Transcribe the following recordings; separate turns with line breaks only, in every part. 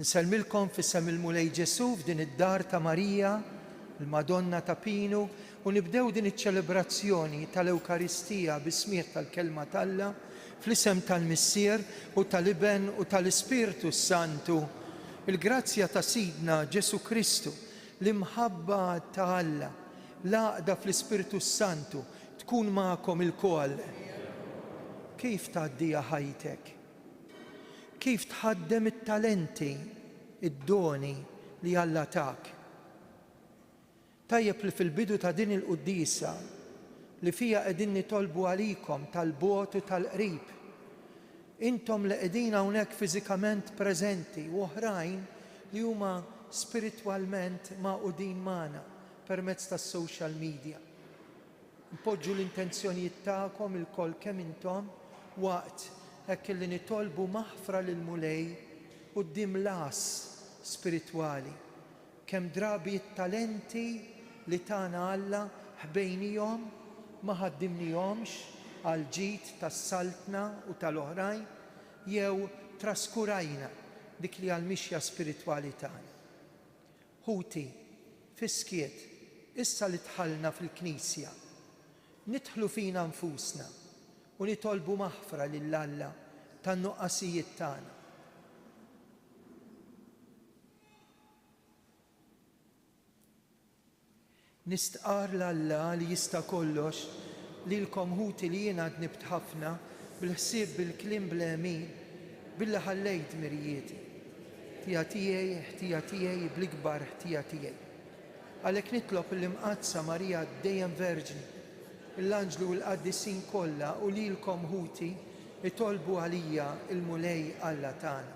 Nselmilkom fis-sem il-Mulej Ġesu f'din id-dar ta' Marija, il-Madonna ta' Pinu, u nibdew din iċ-ċelebrazzjoni tal-Ewkaristija bis-smieħ tal-kelma t'Alla fl-isem tal-Missier u tal-Iben u tal-Ispiritu Santu. Il-grazzja ta' Sidna Ġesu Kristu, l-imħabba ta' Alla, l-għaqda fl-Ispiritu Santu tkun magħkom il-koll. Kif tgħaddija ħajtek? Kif tħaddem it-talenti, id-doni li Alla tak? Tajjeb li fil-bidu ta' din il-quddisa li fija qegħdin nitolbu għalikom tal-bogħod u tal-qrib, intom li qegħdin hawnhekk fiżikament preżenti u oħrajn li huma spiritwalment maqudin magħna permezz tas-social media. Npoġġu l-intenzjonijiet tagħkom il-koll kemm intom waqt hekk li nitolbu maħfra lill-Mulej quddiem las spiritwali. Kemm drabi t-talenti li tagħna Alla ħbejnihom ma ħaddimnihomx għal ġid tas-saltna u tal-oħrajn jew traskurajna dik li għal mixja spiritwali tagħna. Ħuti, fiskiet, issa li tħallna fil-Knisja, nidħlu fina nfusna u nitolbu maħfra lill-Alla tan-nuqqasijiet tagħna. Nistqar l-Alla li jista' kollox lilkom ħuti li jien għad nibt ħafna bil-ħsieb bil-kliem bl-emin billi ħallejt mirjieti. Ħtija tiegħi, ħtija tiegħi bl-ikbar ħtija tiegħi. Għalhekk nitlob l-imqazza Marija dejjem Verġni, l-anġlu u l-qaddisin kollha u lilkom ħuti itolbu għalija il-Mulej Alla tagħna.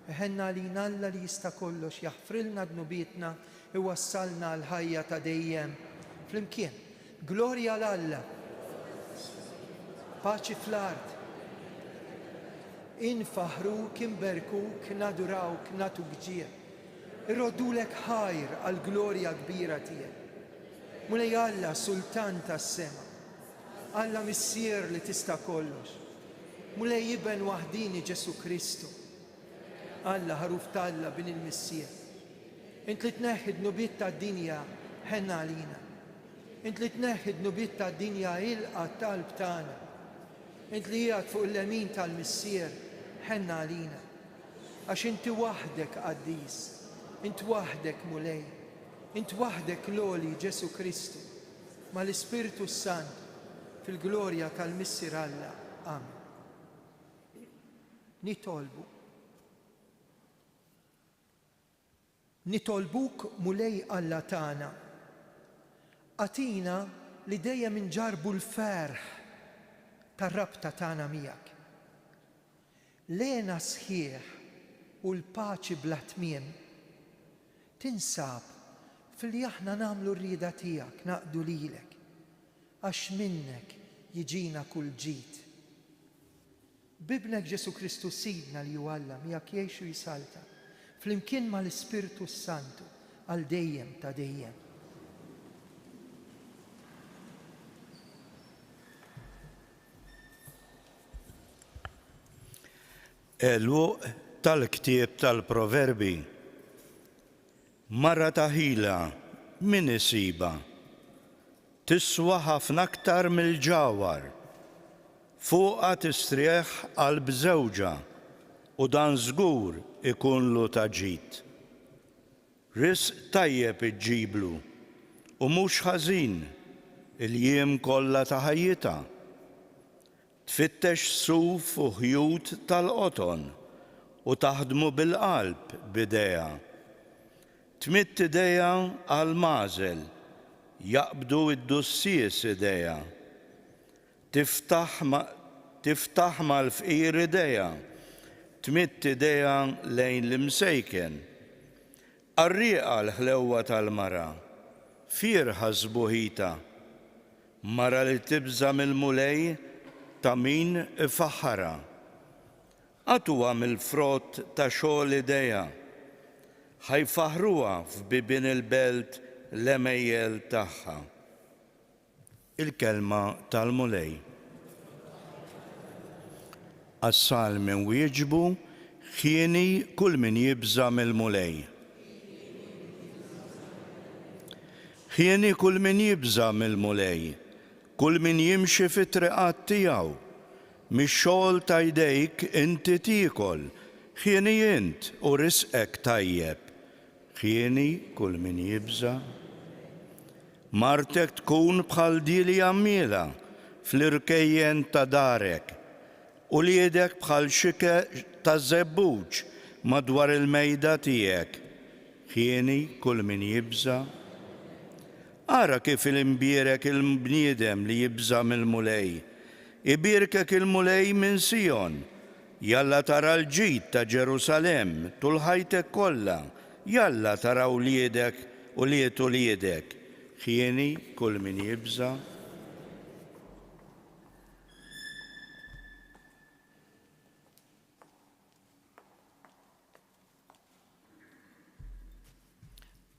Ħenna għalina Alla li jista' kollox jaħfrilna dnubietna iwassalna l-ħajja ta' dejjem flimkien. Glorja l-Alla, paċi fl-art, infaħruk, inberkuk, nadurawk, natuk ġie. Irrodulek ħajr għal-glorja kbira tiegħek. Mulej Alla, Sultan tas-sema, Alla Missier li tista' kollox, Mulej Iben waħdini Ġesu Kristu, Alla ħaruf t'Alla bin il-Missier. Int li tneħħi d-nubiet tad-dinja ħenna għalina. Int li tneħħi d-nubiet tad-dinja ilqa t-talb tagħna. Int li qiegħed fuq il-lemin tal-Missier ħenna għalina. Għax inti waħdek qaddis, int waħdek Mulej, int waħdek loli Ġesu Kristu, ma l-Ispiritu Sant fil-glorja tal-Missier Alla. Amen. Nitolbuk Mulej Alla tagħna, atina li dejjem inġarbu l-ferħ tar-rabta tagħna miegħek. Lena sħiħ u l-paċi bla tmiem tinsab fil-li aħna nagħmlu r-rieda tiegħek, naqdu lilek, għax minnek jiġina kull ġid. Bibnek Ġesu Kristu Sidna li hu Alla miegħek jgħix u jisalta flimkien mal-Ispiritu Santu għal dejjem ta' dejjem.
Eluq tal-ktieb tal-Proverbi. Marra taħila min isiba tiswa ħafna aktar mill-ġawar, fuqha tistrieħ qalb żewġa u dan żgur ikunlu ta' ġid. Risq tajjeb iġġiblu u mhux ħażin il-jiem kollha ta' ħajjitha. Tfittex suf u ħjut tal-qoton u taħdmu bil-qalb b'idejha. Tmitt idejha għal mażel, jaqbdu id-dussies idejha. Tiftaħ mal-fqir idejha, tmitt idejha lejn l-imsejken. Qarrieqa l-ħlewwa tal-mara, firħa żbuħita, mara li tibża mill-mulej ta' min ifaħħarha. Għatuha mill-frott ta' xogħol idejha, ħajfaħruha f'bibien il-belt l-emejjel tagħha. Il-kelma tal-Mulej. Għas-salmi wieġbu ħieni kull min jibża mill-mulej. Ħieni kull min jibża mill-mulej, kull min jimxi fit-triqat tiegħu, mix-xogħol ta' jdejk inti tiekol, ħieni int u risqek tajjeb. Ħieni kull min jibża. Martek tkun bħal dili għammiela fl-irkejjen ta' darek u liedek bħal xike ta' żebbuġ madwar il-mejda tiegħek. Ħieni kull min jibża. Ara kif il-imbierek il-bniedem li jibża mill-mulej, ibirkek il-mulej minn Sion, jalla tara l-ġid ta' Ġerusalem tul ħajtek kollha, jalla taraw liedek u lietu liedek. Ħieni kull min jibża.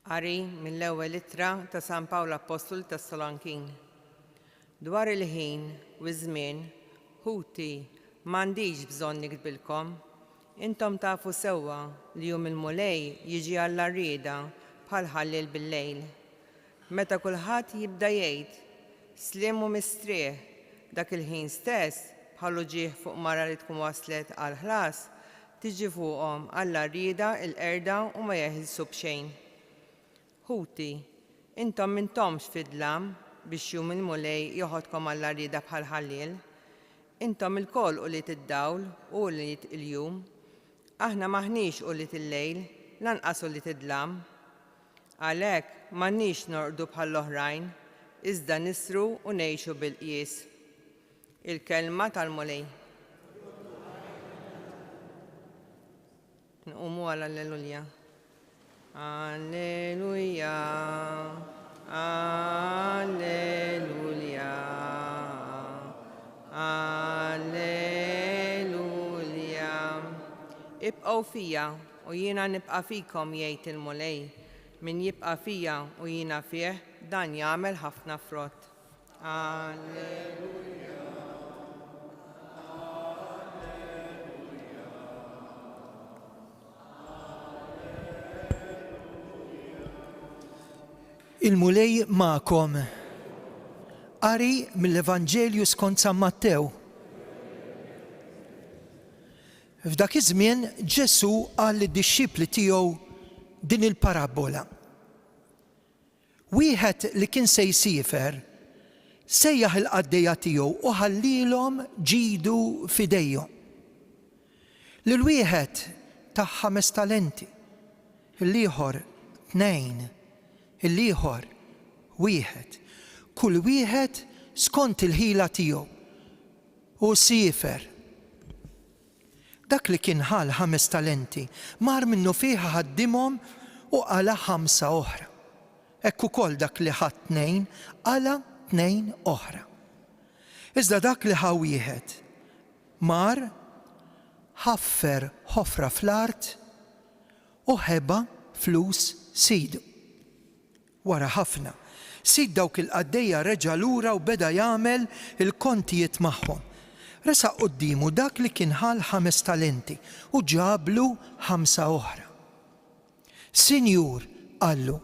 Qari mill-ewwel ittra ta' San Pawl Apostol Tessalonikin. Dwar il-ħin u ż-żmien, ħuti m'għandix bżonn nikdbilkom, intom tafu sewwa li jum il-mulej jiġi għall-arrieda bħal ħallil bil-lejl. Meta kulħadd jibda jgħid slim u mistrieħ, dak il-ħin stess bħalu ġieħ fuq mara li tkun waslet għal ħlas, tiġi fuqhom għall-arrieda il-qerda u ma jeħilsu b'xejn. Ħuti, intom m'intomx fidlam biex jum il-mulej joħodkom għall-arrieda bħal ħallil. Intom il-koll quliet id-dawl u quliet il-jum. Aħna maħniex quliet il-lejl, lanqas quliet id-dlam. Għalhekk m'għandniex norqdu bħall-oħrajn, iżda nisru u ngħixu bil-qies. Il-kelma tal-mulej. Nqumu għal Alleluja. Alleluja, Alleluja, Alleluja. Ibqgħu fija u jiena nibqa' fikom jgħid il-mulej. Min jibqa' fija u jiena fih dan jagħmel ħafna frott. Alleluja.
Il-mulej ma'kom. Qari mill-Evanġelju skont San Mattew. F'dak iż-żmien Ġesu qal lid-dixxipli tiegħu din il-parabola. Wieħed li kien se jsifer sejjaħ il-qaddejja tiegħu u ħallilhom ġidu f'idejhom. Lil wieħed ta' 5 talenti, l-ieħor 2, il-ieħor 1, kull wieħed skont il-ħila tiegħu u siefer. Dak li kien ħal 5 talenti mar minnu fiha ħaddimhom u qala 5 oħra. Hekk ukoll dak li ħadd 2 qala 2 oħra. Iżda dak li ħa wieħed mar ħaffer ħofra fl-art u ħeba flus sidu. Wara ħafna, sid dawk il-qaddejja reġa' lura u beda jagħmel il-kontijiet magħhom. Resaq qudiemu dak li kien ħal 5 talenti u ġablu 5 oħra. Sinjur, qallu,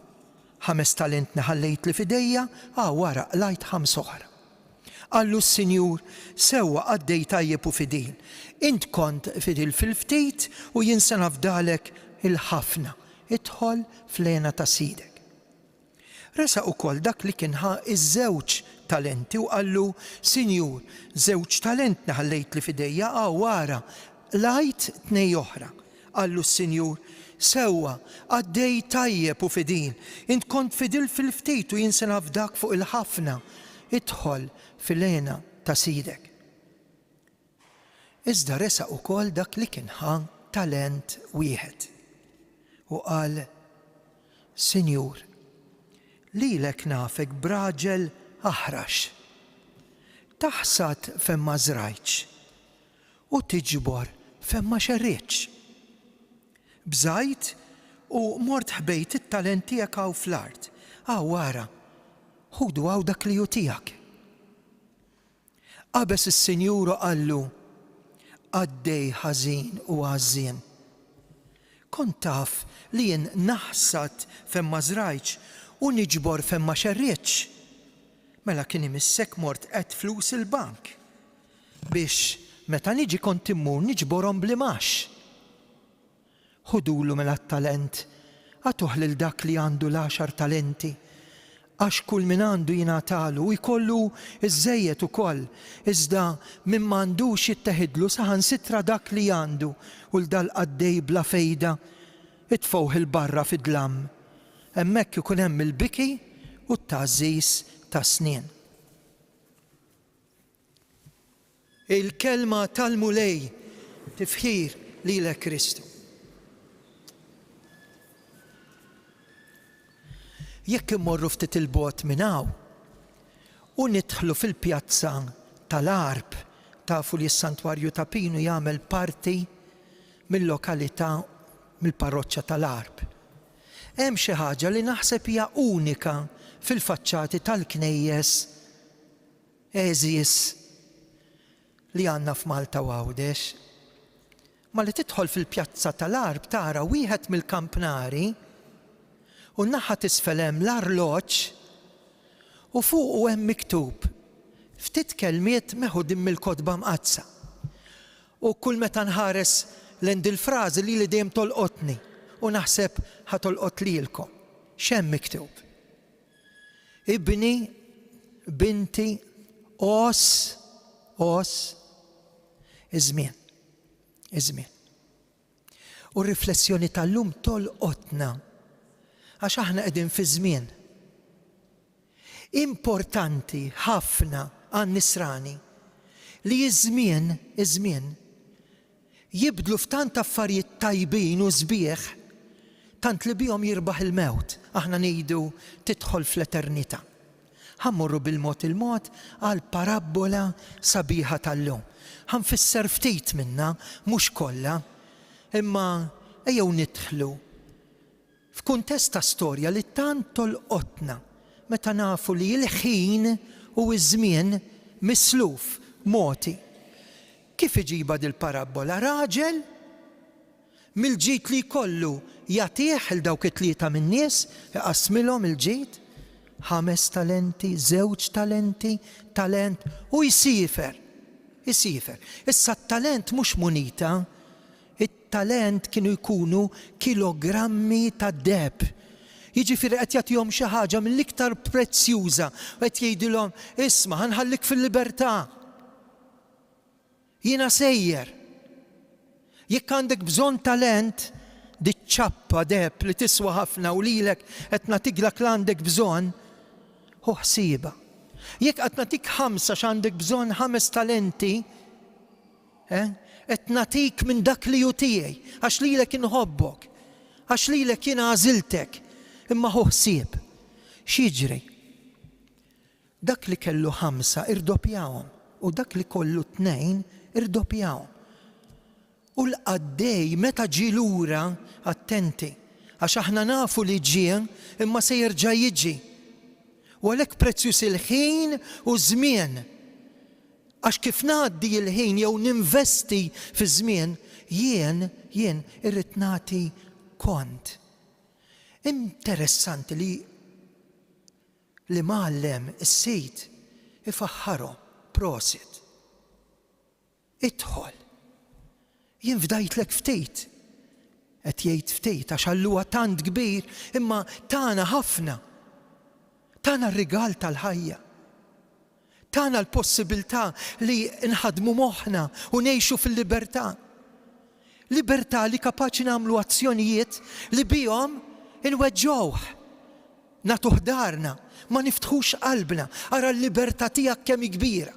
5 talenti ħallejt li f'idejja, wara qlajt 5 oħra. Qallu s-Sinjur, sewwa qaddej tajjeb u fidil. Int kont fidil fil-ftit u jien se nafdalek il-ħafna. Idħol fl-għena ta' sidek. Resaq ukoll dak li kien ħa iż-żewġ talenti u qallu, Sinjur, 2 talenti ħallejt li f'idejja, wara qlajt 2 oħra. Qallu s-Sinjur, sewwa qaddej tajjeb u fidil. Int kont fidil fil-ftit u jien se nafdak fuq il-ħafna. Idħol fil-għena ta' sidek. Iżda resaq ukoll dak li kien ħa talent wieħed. U qal, Sinjur, lilek nafek b'raġel aħrax. Taħsad fejn ma żrajtx u tiġbor fejn ma xerritx. Bżajt u mort ħbejt it-talent tiegħek hawn fl-art. Wara, ħudu hawn dak li hu tiegħek. Qabes is-Sinjur qallu, qaddej ħażin u għażien. kont taf li jien naħsad fejn ma żrajtx u niġbor fejn ma xerrietx. Mela kien imissek mort qed flus il-bank biex meta niġi kont immur niġborhom blimax. Ħudulu mela t-talent, għatuh lil dak li għandu l-10 talenti, għax kull min għandu jingħatalu u jkollu iż-żejjed ukoll, iżda min m'għandux jitteħidlu saħansitra dak li għandu u l-dal għaddej bla fejda itfgħuh il-barra fid-dlam. Hemmhekk ikun hemm il-biki u t-tagħżiż tas-snien. Il-kelma tal-mulej tifħir lilek Kristu. Jekk immorru ftit il-bogħod minn hawn u nidħlu fil-pjazza tal-Arb, tafu li s-Santwarju ta' Pinu jagħmel parti mill-lokalità mill-parroċċja tal-Arb. Hemm xi ħaġa li naħseb hija unika fil-faċċati tal-knejjes eżies li għandna f'Malta u Għawdex. Ma li tidħol fil-pjazza tal-Arb tara wieħed mill-kampnari u naħa t'isfel hemm l-arloġġ u fuq hemm miktub ftit kelmiet meħudin mill-kotba mqazza. U kull meta nħares lend il-frażi li dejjem tolqotni u naħseb ħatolqot lilkom. X'hemm miktub? Ibni, binti, iż-żmien. U r-riflessjoni tal-lum tolqotna għax aħna qegħdin fi żmien importanti ħafna għan-nisrani li iż-żmien jibdlu f'tant affarijiet tajbin u sbieħ tant li bihom jirbaħ il-mewt. Aħna ngħidu tidħol fl-eternità. Ħammorru bil-mod għal parabola sabiħa tal-lum. Ħanfisser ftit minnha mhux kollha, imma ejjew nidħlu f'kuntest ta' storja li tant tolqotna meta nafu li l-ħin u ż-żmien misluf moti. Kif iġiba dil-parabola? Raġel mill-ġid li jkollu jagħtih il dawk it-tlieta min-nies, iqasmilhom il-ġid, 5 talenti, 2 talenti, talent u jsifer. Issa t-talent mhux munita, it-talent kienu jkunu kilogrammi ta' deb. Jiġifieri qed jagħtihom xi ħaġa mill-iktar prezzjuża u qed jgħidilhom isma' ħanħallik fil-libertà. Jiena sejjer. Jekk għandek bżonn talent, diċċappa deb li tiswa ħafna u lilek qed nagħtiklek l għandek bżonn, hu ħsiebha. Jekk qed nagħtik 5 x'għandek bżonn 5 talenti, qed nagħtik minn dak li hu tiegħi għax lilek inħobbok, għax lilek jiena għażiltek, imma hu ħsieb. X'jiġri? Dak li kellu 5 irdoppjawhom u dak li kollu 2 irdoppjawhom. U l-qaddej meta ġie lura attenti għax aħna nafu li ġie imma se jerġa' jiġi. U għalhekk prezzjuż il-ħin u żmien. Għax kif ngħaddi l-ħin jew ninvesti fi żmien jien irrid nagħti kont. Interessanti li mgħallem is-Sejt ifaħħarhom prosit. Idħol. Jien fdajtlek ftit. Qed jgħid ftit għax għalluha tant kbir imma tagħna ħafna. Tagħna r-rigal tal-ħajja. Tagħna l-possibilità li nħadmu moħħna u ngħixu fil-libertà. Libertà li kapaċi nagħmlu azzjonijiet li bihom inweġġgħuh. Nagħtuh darna, ma niftħux qalbna, ara l-libertà tiegħek kemm kbira.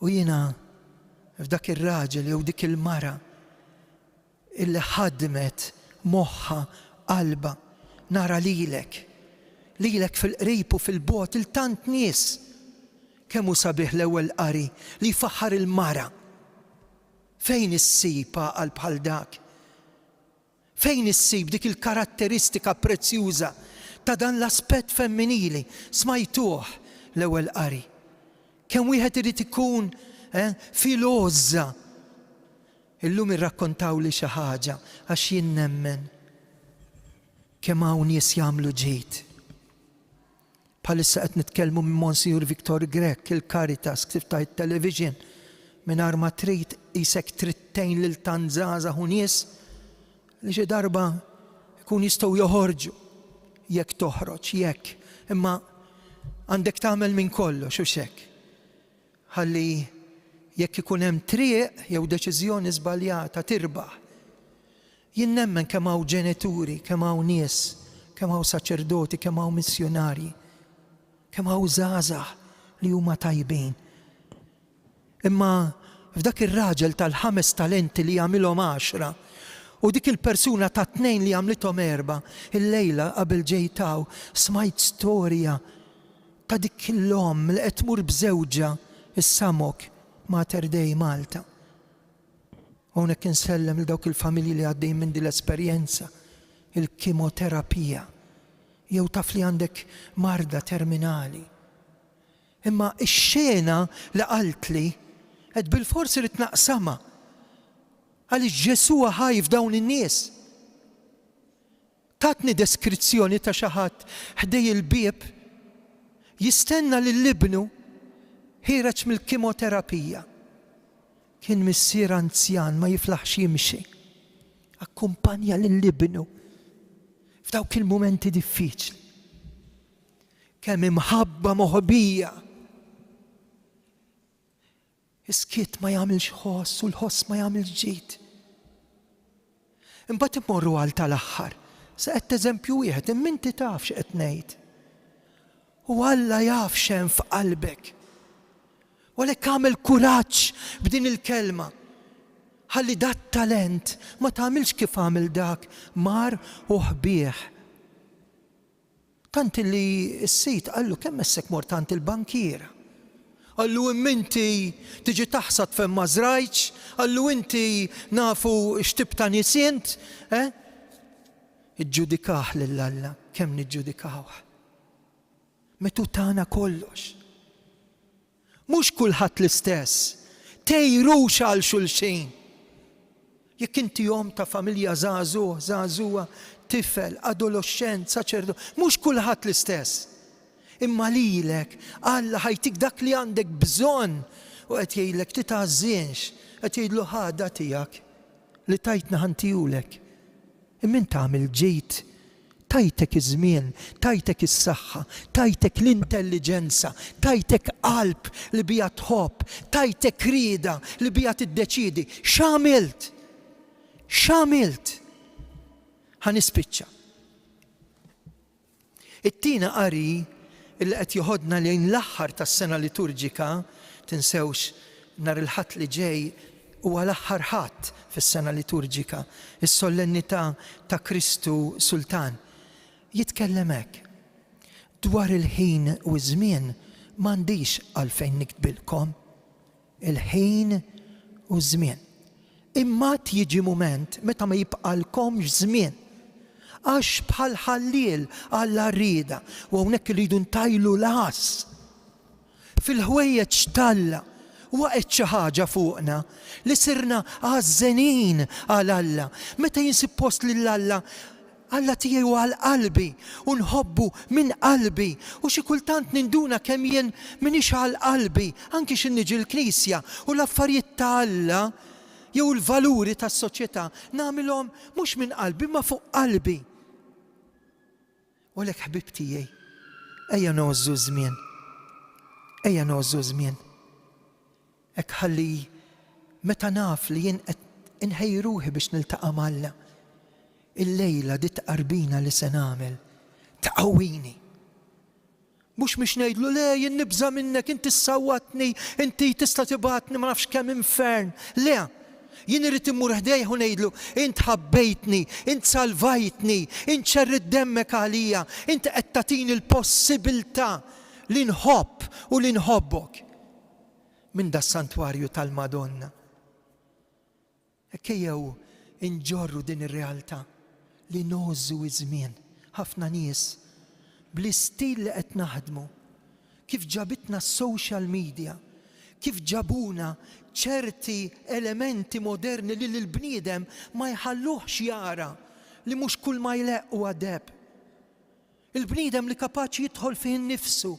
U jiena f'dak ir-raġel jew dik il-mara illi ħadmet moħħa qalba nara lilek fil-qrib u fil-bogħod il-tant nies kemm hu sabiħ l-ewwel qari li jfaħħar il-mara. Fejn issib għaqal bħal dak? Fejn issib dik il-karatteristika prezzjuża ta' dan l-aspett femminili? Smajtuh l-ewwel qari. Kemm wieħed irid ikun filozza Illum irrakkontaw li xi ħaġa għax jien nemmen kemm hawn nies jagħmlu ġid. Bħalissa qed nitkellmu minn Monsignor Viktor Grek, il-Caritas, kif tajt television, mingħajr ma trid isek trittejn lil tanżaża u nies li xi darba jkun jistgħu joħorġu jekk toħroġ, jekk. Imma għandek tagħmel minn kollox u xek. Ħalli jekk ikun hemm triq jew deċiżjoni żbaljata tirbaħ. Jien nemmen kemm hawn ġenituri, kemm hawn nies, kemm hawn saċerdoti, kemm hawn missjonarji, kemm hawn żgħażagħ li huma tajbin. Imma f'dak ir-raġel tal-5 talenti li jagħmilhom 10 u dik il-persuna ta' 2 li għamlithom 4, il-lejla qabel ġejtaw smajt storja ta' dik l-om li qed tmur b'żewġa is-Samok Mater Dei Malta. Hawnhekk insellem lil dawk il-familji li għaddej minn din l-esperjenza, il-kimoterapija, jew taf li għandek marda terminali. Imma x-xena li qalt li qed bil-forsi rid naqsama għaliex Ġesu ħaj f'dawn in-nies. Tatni deskrizzjoni ta' xi ħadd ħdej il-bieb jistenna lill-ibnu ħireġ mill-kimoterapija. Kien missier anzjan ma jiflaħx jimxi. Akkumpanja lill-ibnu f'dawk il-mumenti diffiċli. Kemm imħabba moħbija. Iskiet ma jagħmilx ħoss u l-ħoss ma jagħmilx ġid. Imbagħad immorru għal tal-aħħar. Sa qed eżempju wieħed, imma inti taf x'qed ngħid. U Alla jaf x'hemm f'qalbek. U għalhekk għamel kuraġġ b'din il-kelma. Ħalli dat talent ma tagħmilx kif għamel dak mar u ħbieħ. Tant li s-sit qallu kemm messek mor tant il-bankiera. Għallu inti tiġi taħsad fejn ma żrajtx, għallu inti nafu x'tib ta' nies int, Iġġudikah lil Alla, kemm niġġudikawh. Metu tagħna kollox. Mhux kulħadd l-istess, tgħirux għal xulxin. Jekk inti jom ta' familja żagħżugħ, żagħżugħa, tifel, adolescent, saċerdot, mhux kulħadd l-istess. Imma lilek Alla ħajtik dak li għandek bżonn u qed jgħidlek titgħażżinx, qed jgħidlu ħada tiegħek li tajtna ħantijulek. Imma int tagħmel ġid, tajtek iż-żmien, tajtek is-saħħa, tajtek l-intelligenza, tajtek qalb li bija tħobb, tajtek rieda li bija tiddeċiedi. X'għamilt? X'għamilt? Ħanispiċċa. It-tiena qari illi qed joħodna lejn l-aħħar tas-sena liturġika, tinsewx nhar il-ħadd li ġej huwa l-aħħar ħadd fis-sena liturġika, is-solennità ta' Kristu Sultan. Jitkellem hekk. Dwar il-ħin u ż-żmien m'għandix għalfejn niktbilkom. Il-ħin u żmien. Imma jiġi mument meta ma jibqalkomx żmien. Għax bħal ħalliel Alla rrieda u hawnhekk iridu ntajlu las. Fil-ħwejjeġ talla waqgħet xi ħaġa fuqna li sirna għażenin għal Alla. Meta jinsib post lil Alla, Alla tiegħi huwa għal qalbi u nħobbu minn qalbi u xi kultant ninduna kemm jien m'iniex għal qalbi anke xi niġi l-Knisja u l-affarijiet ta' Alla jew il-valuri tas-soċjetà nagħmilhom mhux minn qalbi ma fuq qalbi. U għalhekk ħbib tiegħi, ejja nożżu żmien. Ejja nożżu żmien. Hekk ħalli meta naf li jien qed inħejji ruħi biex niltaqa' m'Alla. Il-lejla di tqarbina li se nagħmel taqawwini. Mhux biex ngħidlu le jien nibża minnek, inti ssawwatni, inti tista' tibgħatni ma nafx kemm infern. Le, jien irid immur ħdejh u ngħidlu int ħabbejtni, int salvajtni, int ċerrid demmek għalija, int qed tagħtini l-possibilità li nħobb u li nħobbok. Minn da s-santwarju tal-Madonna. Ejjew inġorru din ir-realtà li nożżu iż-żmien. Ħafna nies bl-istil li qed naħdmu, kif ġabitna s-social media, kif ġabuna ċerti elementi moderni li l-bniedem ma jħalluhx jara li mhux kull ma jleq huwa deb. Il-bniedem li kapaċi jidħol fih nifsu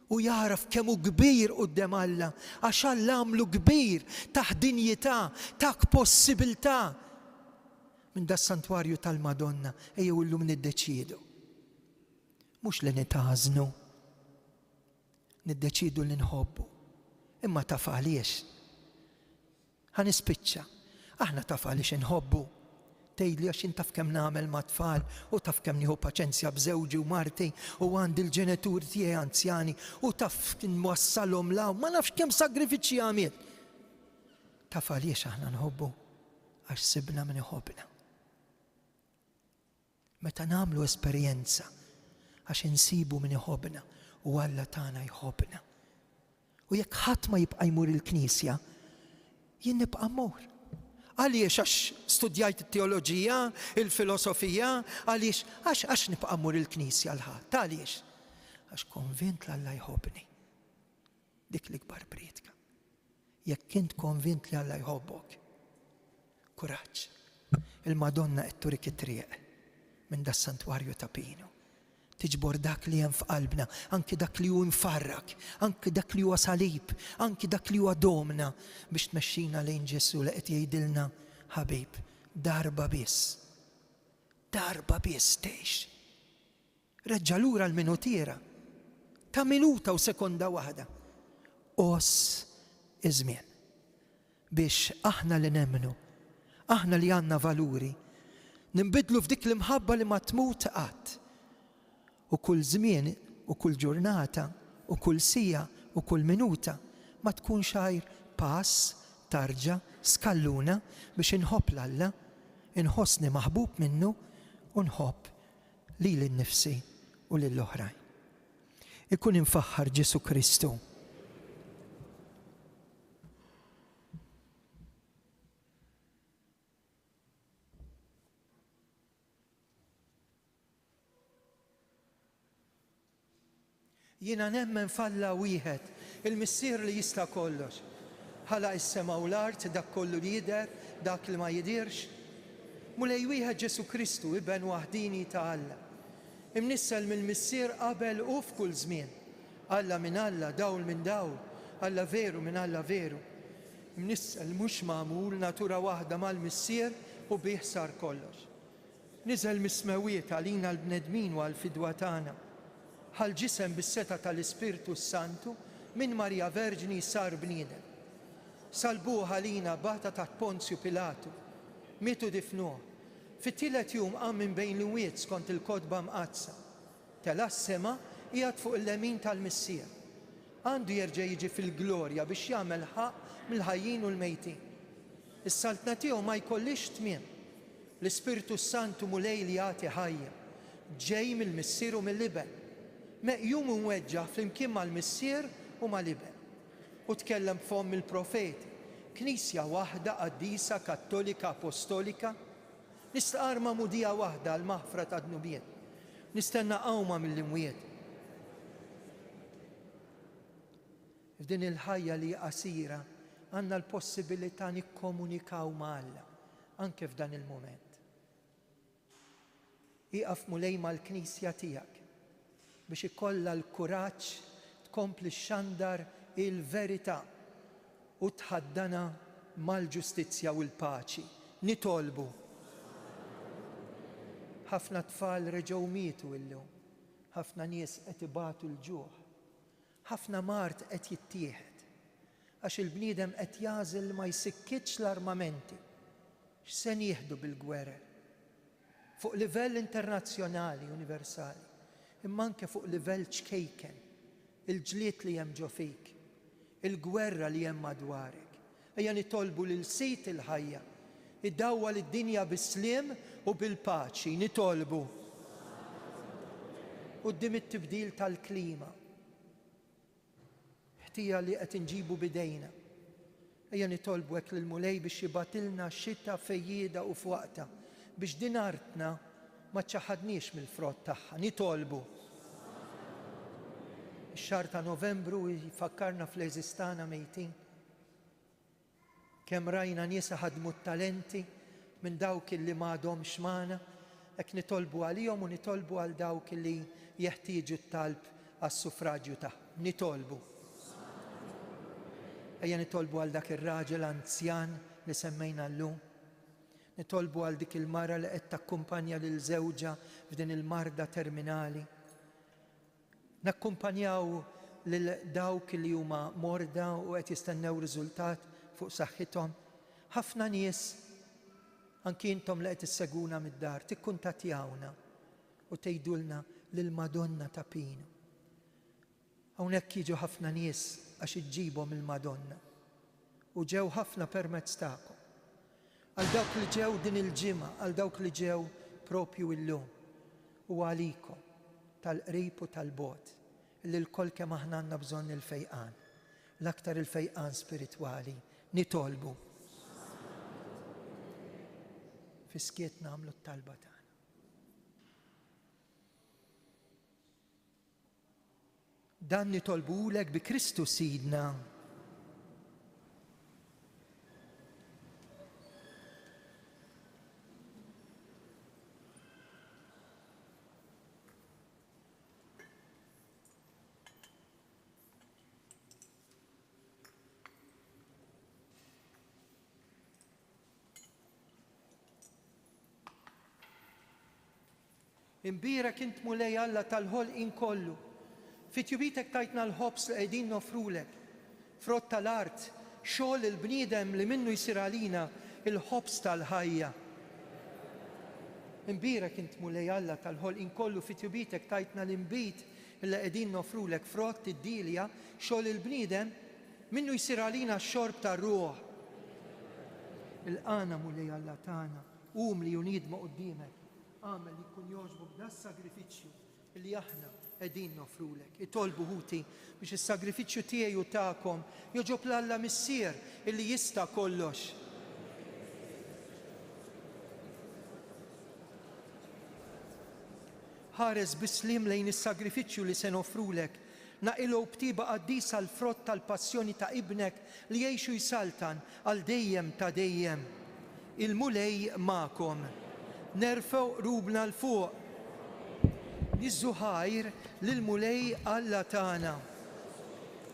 u jaraf kemm hu kbir quddiem Alla għax Alla għamlu kbir ta' dinjità, ta' possibilità. Minn da s-santwarju tal-Madonna ejjew illum niddeċiedu. Mhux li nitażnu, niddeċiedu li nħobbu. Imma taf għaliex. Ħanispiċċa, aħna taf għaliex inħobbu. Tgħidli għax intaf kemm nagħmel ma' tfal u taf kemm nieħu paċenzja b'żewġi u marti u għandi l-ġenituri tiegħi anzjani u taf nwassalhom law ma nafx kemm sagrifiċċji għamilt. Taf għaliex aħna nħobbu għax sibna min iħobbna. Meta nagħmlu esperjenza għax insibu min iħobbna u Alla tagħna jħobbna. U jekk ħadd ma jibqa' jmur il-Knisja, jien nibqa' mmur. Għaliex għax studjajt it-teoloġija, il-filosofija, għax nibqa' mmur il-Knisja l-ħadd. Għaliex? Għax konvint l-Alla jħobbni. Dik l-ikbar priedka. Jekk int konvint li Alla jħobbok, kuraġġ. Il-Madonna qed turik it-triq minn das-santwarju ta' Pino. Tiġbor dak li hemm f'qalbna, anki dak li hu mfarrak, anki dak li huwa salib, anki dak li huwa domna biex tmexxina lejn Ġesu li qed jgħidilna ħabib, darba biss tgħix. Reġġa' lura l-minutiera ta' minuta u sekonda waħda. Os iż-żmien biex aħna li nemmnu, aħna li għandna valuri, nimbidlu f'dik l-imħabba li ma tmut qatt. U kull żmien, u kull ġurnata, u kull sija, u kull minuta ma tkun xajr pass, tarġa, skalluna biex inħobb l-Alla, inħossni maħbub minnu u nħobb lili nnifsi u lill-oħrajn. Ikun infaħħar Ġesu Kristu. Jiena nemmen falla wieħed, il-missier li jista' kollox. Ħala is-sema u l-art, dak kollu li jidher, dak li ma jidirx. Mulej wieħed Ġesu Kristu, iben waħdini ta' Alla. Imnissel mill-missier qabel u f'kull żmien. Alla minn Alla, dawl minn dawl, Alla veru minn Alla veru. Imnissel mhux magħmul natura waħda mal-missier u bih sar kollox. Niżel mis-smawiet għalina l-bnedmin u għall-fidwa tagħna. Ħal ġisem bis-seta tal-Ispirtu Santu minn Marja Verġni sar bniedem. Salbuh għalina bata taħt Ponzju Pilatu, mietu difnuh. Fit-tielet jum qam minn bejn l-imwiet skont il-kotba mqazza. Tela s-sema qiegħed fuq il-lemin tal-missier. Għandu jerġa' jiġi fil-glorja biex jagħmel ħaq mill-ħajjin u l-mejtin. Is-saltna tiegħu ma jkollix tmiem. L-Ispirtu Santu mulej li jagħti ħajja, ġej mill-missier u mill-liben. Meqjum u mweġġa flimkien mal-missier u mal-liben. U tkellem b'fomm il-profeti. Knisja waħda qaddisa kattolika apostolika. Nistaqar mudija waħda l-maħfra ta' dnubiet. Nistenna qawma mill-imwiet. F'din il-ħajja li qasira għandna l-possibilità nikkomunikaw ma' Alla anke f'dan il-mument. Iqaf mulej mal-Knisja tiegħek biex ikollha l-kuraġġ tkompli xandar il-verità u tħaddana mal-ġustizzja u l-paċi. Nitolbu. Ħafna tfal reġgħu mietu illum, ħafna nies qed ibatu l-ġuħ, ħafna mart qed jittieħed għax il-bniedem qed jagħżel ma jsikkitx l-armamenti. X'se jieħdu bil-gwerer? Fuq livell internazzjonali, universali, imma anke fuq livell ċkejken, il-ġlied li hemm ġo fik, il-gwerra li hemm madwarek. Ejja nitolbu lil Sit il-ħajja, iddawwa lid-dinja bis-sliem u bil-paċi, nitolbu. Quddiem it-tibdil tal-klima, ħtija li qed inġibu bidejna. Ejja nitolbu hekk lill-mulej biex jibatilna xita fejjieda u f'waqta biex din artna ma ċaħadniex mill-frott tagħha. Nitolbu. Ix-xahar ta' Novembru jfakkarna fl-eżistana mejtin. Kemm rajna nies ħadmu t-talenti minn dawk illi m'għadhomx magħna, hekk nitolbu għalihom u nitolbu għal dawk illi jeħtieġu t-talb għas-suffraġġju tagħhom. Nitolbu. Ejja nitolbu għal dak ir-raġel anzjan li semmejna llum. Nitolbu għal dik il-mara li qed takkumpanja lil żewġa f'din il-marda terminali. Nakkumpanjaw lil dawk li huma morda u qed jistennew riżultat fuq saħħithom. Ħafna nies anki intom li qed isseguna mid-dar tikkuntattjawna u tgħidulna lil Madonna ta' Pino. Hawnhekk jiġu ħafna nies għax iġġibhom il-Madonna u ġew ħafna permezz tagħkom. Għal dawk li ġew din il-ġimgħa, għal dawk li ġew propju illum u għalikom tal-qrib u tal-bogħod illi l-koll kemm aħna għandna bżonn il-fejqan, l-aktar il-fejqan spiritwali nitolbu. Fiskiet nagħmlu t-talba tagħna. Dan nitolbulek bi Kristu Sidna. Imbirek int mulej Alla tal-ħolqien kollu. Fit-jubitek tajtna l-ħobs li qegħdin nofrulek. Frott tal-art, xogħol il-bniedem li minnu jsir għalina il-ħobs tal-ħajja. Imbirek int mulej Alla tal-ħolqien kollu fit-jubitek tajtna l-imbit li qegħdin nofrulek. Frott id-dilja, xogħol il-bniedem minnu jsir għalina x-xorb tar-ruħ. Il-qana mulej Alla tagħna, li junidma qudiemek. Għamel li kun jogħġbok da s-sagrifiċċju li aħna qegħdin nofrulek. Itolbu ħuti biex is-sagrifiċċju tiegħi u tagħkom joġob l-Alla missier illi jista' kollox. Ħares bislim lejn is-sagrifiċċju li se nofrulek. Naqilu btiba qaddisa l-frott tal-passjoni ta' ibnek li jgħixu jsaltan għal dejjem ta' dejjem. Il-mulej magħkom. Nerfew rubna l-fuq. Niżżuħajr lil-mulej Alla tagħna.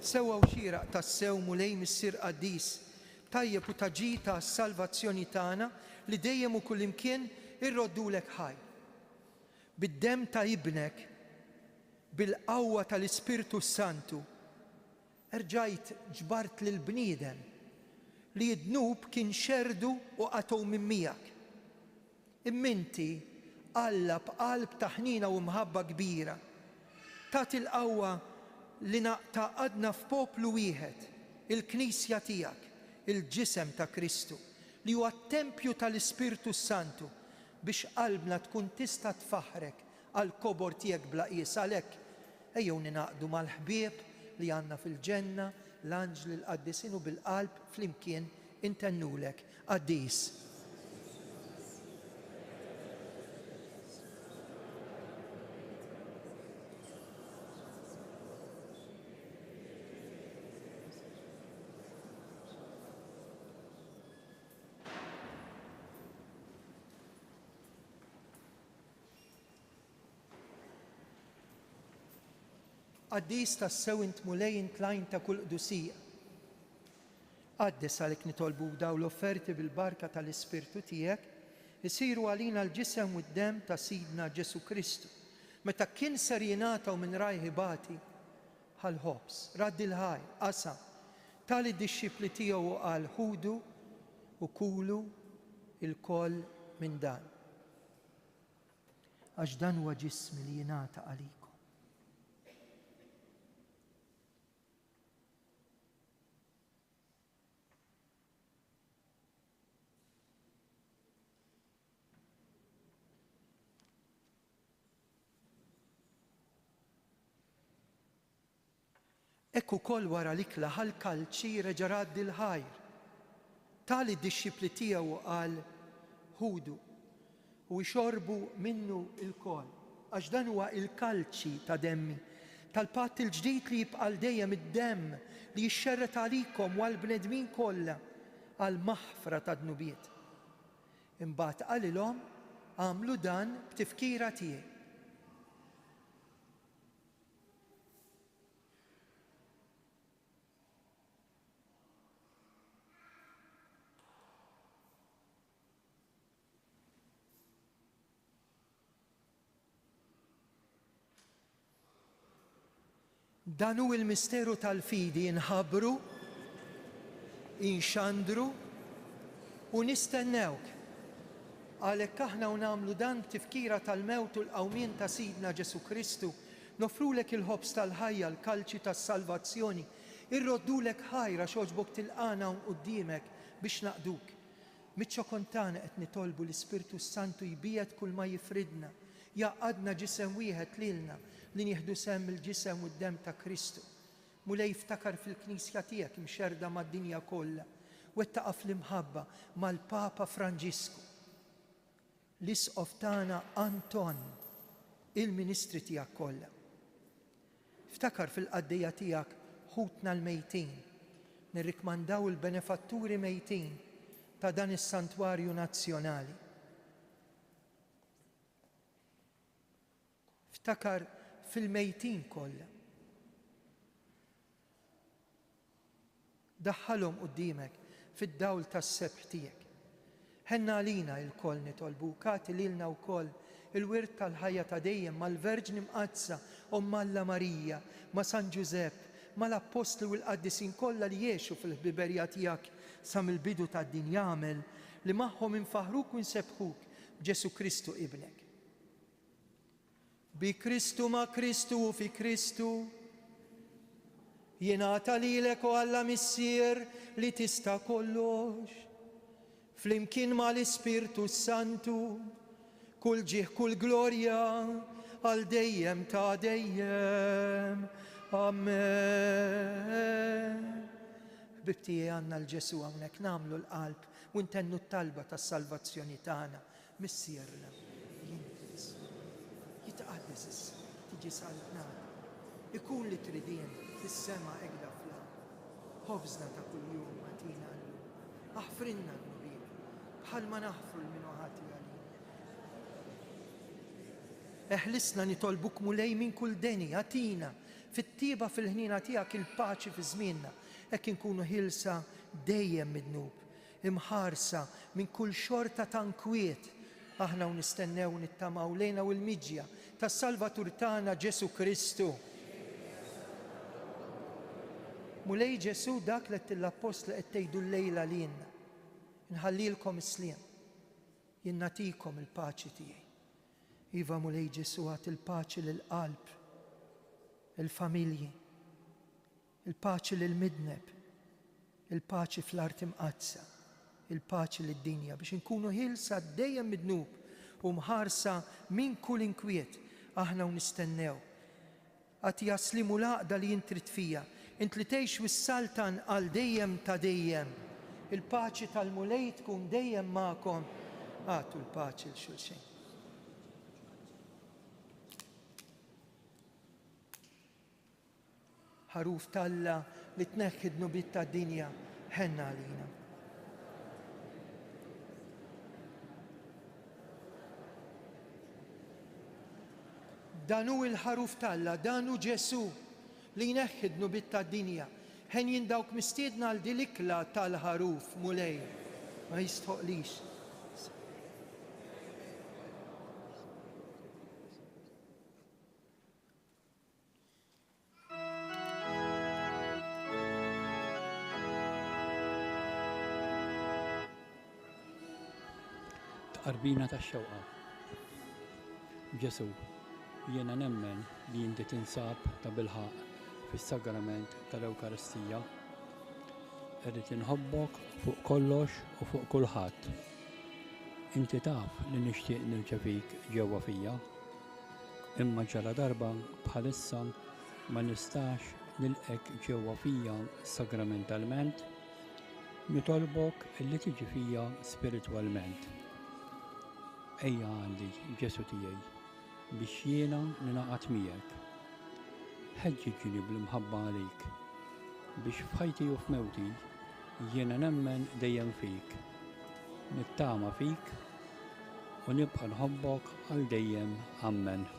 Sewwa u xieraq tas-sew mulej missier qaddis. Tajjeb u taġita s-salvazzjoni tagħna li dejjem u kullimkien irroddulek ħaj. Bid-demm ta' ibnek, bil-qawwa tal-Ispirtu Santu, erġajt ġbart lil-bniedem li id-dnub kien xerdu u qatgħu minn miegħek. Imminti Alla b'qalb taħnina u mħabba kbira tagħti l-qawwa li naqtaqadna f'poplu wieħed, il-Knisja tiegħek, il-ġisem ta' Kristu, li huwa t-tempju tal-Ispirtu Santu biex qalbna tkun tista' tfaħrek għal kobor tiegħek bla qies. Għalhekk ejjew ninaqdu mal-ħbieb li għandna fil-ġenna, l-anġli l-qaddisin u bil-qalb flimkien intennulek qaddis. Qaddis tas-sew int mulej intlajn ta' kull qdusija. Qaddis għalhekk nitolbu daw l-offerti bil-barka tal-Ispirtu tiegħek isiru għalina l-ġisem u d-demm ta' Sidna Ġesu Kristu. Meta kien ser jingħataw minn rajħibati bħal-ħobs, raddi l-ħaj, qasam, tali d-dixxipli tiegħu qal ħudu u kulu il-koll minn dan. Għax dan huwa ġismi li jingħata għalikom. Ekku kol wara l-ikla ħal-kalċi reġa' raddi l-ħajr. Tali d-dixxipli tiegħu qal ħudu u jxorbu minnu il-kol, għax dan huwa il-kalċi ta' demmi tal-patt il-ġdid li jibqa' dejjem id-demm li jixxerret għalikom u għall-bnedmin kollha għal maħfra ta' dnubiet. Imbagħad qalilhom għamlu dan b'tifkira tiegħi. Dan hu il-misteru tal-fidi inħabbru, inxandru u nistennewk. Għalhekk aħna u nagħmlu dan b'tifkira tal-mewt u l-qawmien ta' Sidna Ġesu Kristu, nofrulek il-ħobs tal-ħajja, l-kalċi tas-salvazzjoni, irroddulek ħajra xogħġbok tilqana quddiemek biex naqduk. Miċ-ċokontana qed nitolbu l-Ispirtu Santu jbiegħed kull ma jifridna, jaqadna ġisem wieħed lilna li nieħdu sehem il-ġisem u d-demm ta' Kristu. Mulej jiftakar fil-Knisja tiegħek imxerda mad-dinja kollha, wettaqa' fl-imħabba mal-Papa Franġisku, l-Isqof tagħna Anton, il-Ministri tiegħek kollha. Iftakar fil-qaddejja tiegħek ħutna l-mejtin, nirrikmandaw il-benefatturi mejtin ta' dan is-santwarju nazzjonali. Iftakar fil-mejtin kollha. Daħħalhom quddiemek fid-dawl tas-sebħ tiegħek. Ħenna għalina l-koll nitolbuk, agħti lilna wkoll il-wirt tal-ħajja ta' dejjem mal-Verġni Mqazza Omma Alla Marija, ma' San Ġusepp, mal-Apostli u l-Qaddisin kollha li jgħixu fil-ħbiberja tiegħek sa mill-bidu tad-din jagħmel li magħhom infaħruk u nsebħuk b'Ġesu Kristu ibnek. Bi Kristu ma' Kristu u fi Kristu jingħata lilek u Alla Missier li tista' kollox. Flimkien ma' l-Ispirtu Santu kull ġieħ kull glorja għal dejjem ta' dejjem. Amen. Ħbibtiegħi għandna l-Ġesu hawnhekk nagħmlu l-qalb u ntennu t-talba tas-salvazzjoni tagħna missierna. Jitqaddis issa, tiġi saltna. Ikun li tridien fis-sema egda fl-ard. Ħobżna ta' kuljum atina llum. Aħfrinna l-nubien bħalma naħfru l-minuħati għalin. Eħlisna nitolbuk mulej minn kull deni, atina fit-tieba fil-ħnina tiegħek il-paċi fi żmienna, hekk inkunu ħilsa dejjem mid-dnub, imħarsa minn kull xorta ta' nkwiet. Aħna u nistennew nittamaw lejna u l-miġja tas-Salvatur tagħna Ġesu Kristu. Mulej Ġesu dak li l-Apostli qed tgħidu llejla lilna. Inħallilkom is-sliem. Jien nagħtikom il-paċi tiegħi. Iva mulej Ġesu għat il-paċi lill-qalb, il-familji, il-paċi lill-midneb, il-paċi fl-art imqazza, il-paċi lid-dinja biex inkunu ħilsa dejjem mid-dnub u mħarsa minn kull inkwiet. Aħna u nistennew għat jaslimu laqda li jintrit fija, int li tgħix wis-saltan għal dejjem ta' dejjem. Il-paċi tal-mulej tkun dejjem magħkom. Għatu l-paċi l-xulxejn. Ħaruf talla li tneħħi d-nubiet tad-dinja ħenna għalina. Danu il-ħaruf talla, danu Ġesu li jneħħi d-nubiet tad-dinja. Ħen jindawk mistiedna għal dilikla tal-ħaruf mulej. Ma jistħoqlix.
Tqarbina tax-xewqa. Ġesu, jiena nemmen li inti tinsab ta' bilħaq fis-sagrament tal-Ewkaristija. Irrid inħobbok fuq kollox u fuq kulħadd. Inti taf li nixtieq nirċevik ġewwa fija, imma ġala darba bħalissa ma nistax nilqek ġewwa fija sagramentalment, nitolbok li tiġi fija spiritwalment. Ejja għandi Ġesu tiegħi biex jiena ninaqat miegħek. ħeġġiġni bl-imħabba għalik biex f'ħajti u f'mewti jiena nemmen dejjem fik, nittama fik u nibqa' nħobbok għal dejjem. Amen.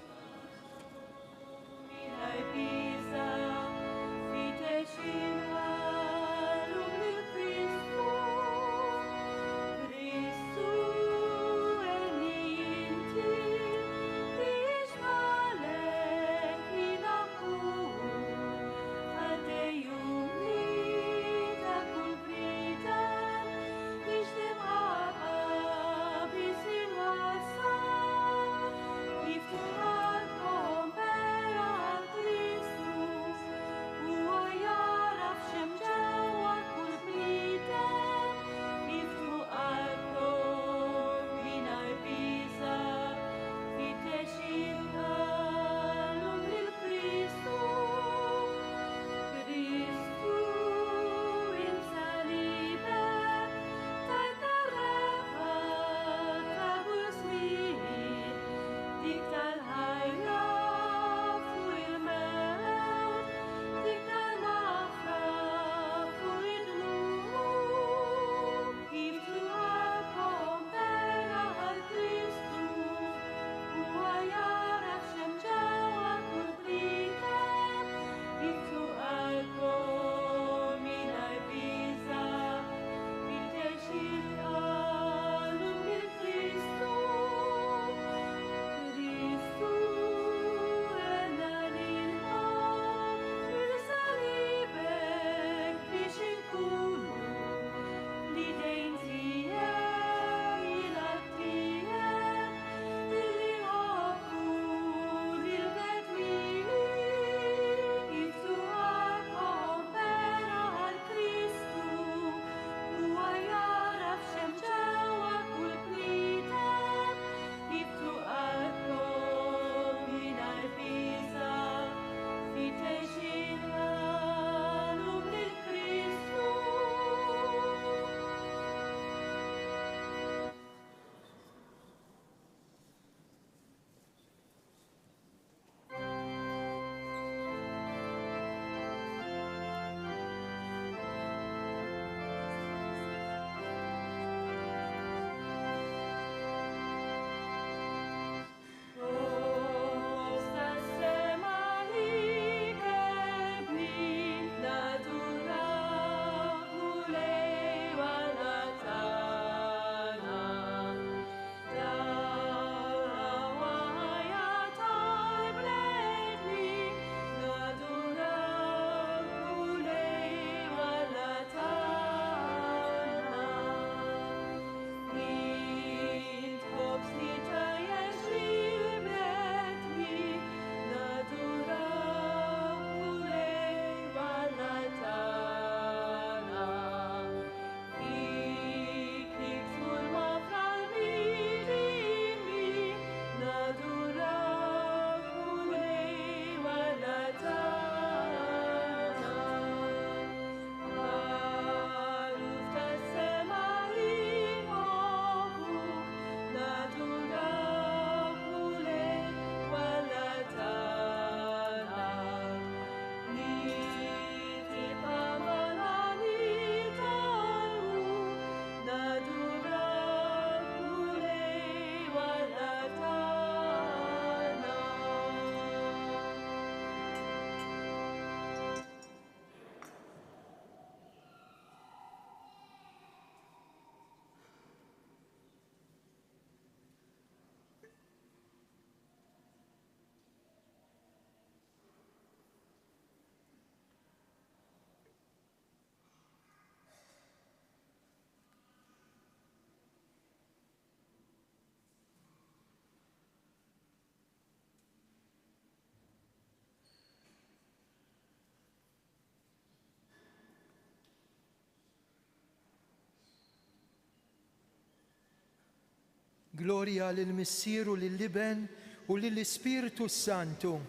Gloria lill-Missier u lill-Liben u lill-Ispiritu Santu.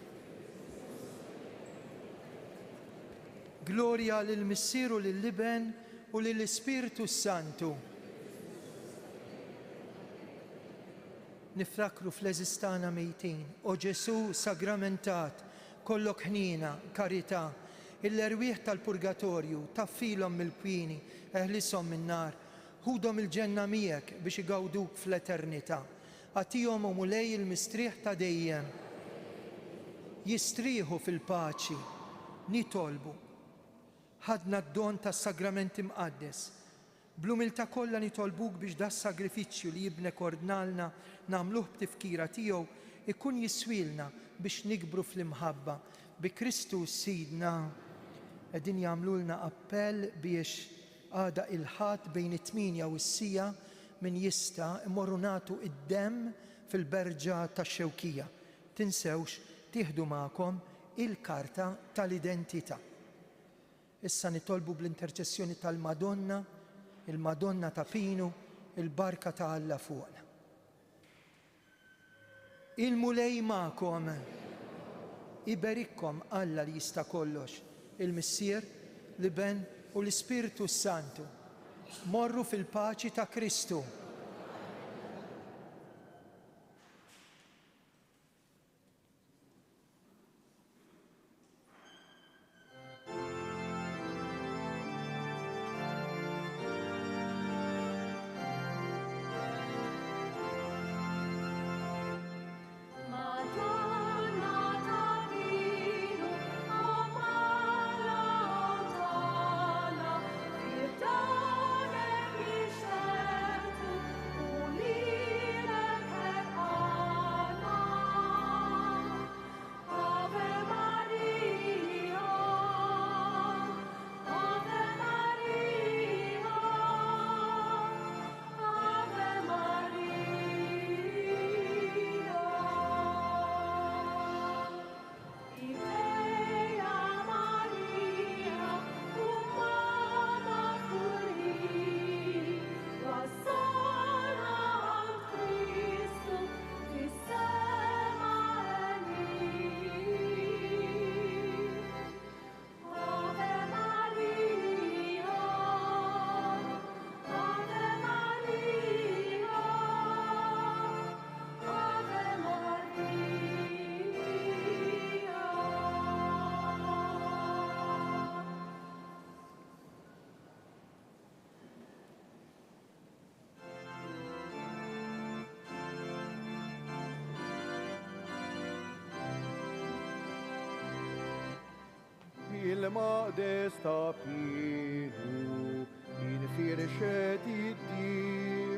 Gloria lill-Missier u lill-Liben u lill-Ispiritu Santu. Nifrakru fl-eżistana mejtin, o Ġesu sagramentat, kollok ħnina, karità, il-erwieħ tal-purgatorju, taffilhom mill-kwini, eħlisom min-nar, ħudhom il-ġenna miegħek biex igawduk fl-eternità. Għatihom u mulej il-mistrieħ ta' dejjem. Jistrieħu fil-paċi, nitolbu. Ħadna d-don tas-sagramenti mqaddes. Bl-umiltà kollha nitolbuk biex da s-sagrifiċċju li jibnek ordnalna nagħmluh b'tifkira tiegħu ikun jiswilna biex nikbru fl-imħabba bi Kristus Sidna. Qegħdin jagħmlulna appell biex għada il-ħadd bejn it-8 u s-sija min jista' immorru nagħtu id-demm fil-berġa tax-Xewkija. Tinsewx tieħdu magħkom il-karta tal-identità. Issa nitolbu bl-interċessjoni tal-Madonna, il-Madonna ta' Pinu, il-barka ta' Alla fuqna. Il-mulej ma'kom, iberikkom Alla li jista' kollox, il-Missier, l-Iben u l-Ispiritu Santu. Morru fil-paċi ta' Kristu.
il-maqdes ta' Pinu, il-firxet id-dir,